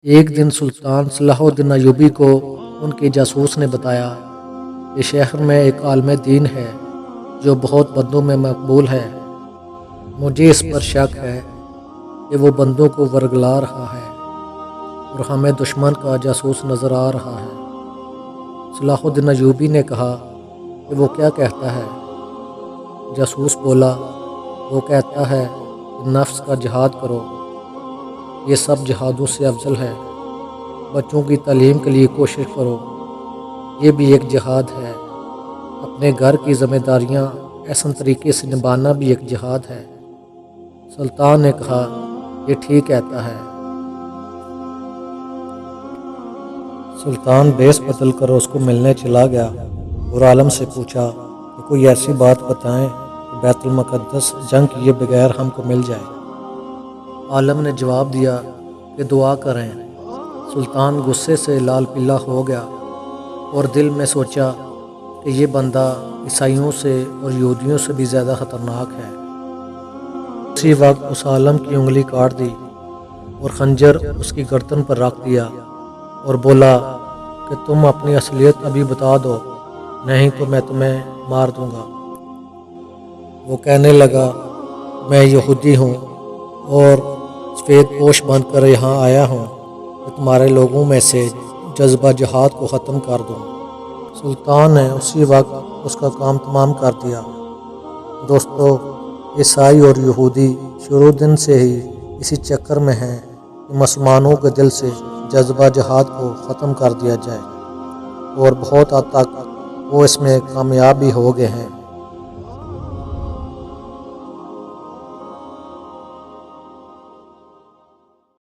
ایک دن سلطان صلاح الدین ایوبی کو ان کے جاسوس نے بتایا کہ شہر میں ایک عالم دین ہے جو بہت بندوں میں مقبول ہے۔ مجھے اس پر شک ہے کہ وہ بندوں کو ورگلا رہا ہے اور ہمیں دشمن کا جاسوس نظر آ رہا ہے۔ صلاح الدین ایوبی نے کہا کہ وہ کیا کہتا ہے؟ جاسوس بولا، وہ کہتا ہے کہ نفس کا جہاد کرو، یہ سب جہادوں سے افضل ہے۔ بچوں کی تعلیم کے لیے کوشش کرو، یہ بھی ایک جہاد ہے۔ اپنے گھر کی ذمہ داریاں احسن طریقے سے نبھانا بھی ایک جہاد ہے۔ سلطان نے کہا، یہ ٹھیک کہتا ہے۔ سلطان بیس بدل کر اس کو ملنے چلا گیا اور عالم سے پوچھا کہ کوئی ایسی بات بتائیں کہ بیت المقدس جنگ کیے بغیر ہم کو مل جائے۔ عالم نے جواب دیا کہ دعا کریں۔ سلطان غصے سے لال پیلا ہو گیا اور دل میں سوچا کہ یہ بندہ عیسائیوں سے اور یہودیوں سے بھی زیادہ خطرناک ہے۔ اسی وقت اس عالم کی انگلی کاٹ دی اور خنجر اس کی گردن پر رکھ دیا اور بولا کہ تم اپنی اصلیت ابھی بتا دو، نہیں تو میں تمہیں مار دوں گا۔ وہ کہنے لگا، میں یہودی ہوں اور سفید پوش بن کر یہاں آیا ہوں کہ تمہارے لوگوں میں سے جذبہ جہاد کو ختم کر دوں۔ سلطان نے اسی وقت اس کا کام تمام کر دیا۔ دوستو، عیسائی اور یہودی شروع دن سے ہی اسی چکر میں ہیں کہ مسلمانوں کے دل سے جذبہ جہاد کو ختم کر دیا جائے، اور بہت حد تک وہ اس میں کامیاب بھی ہو گئے ہیں۔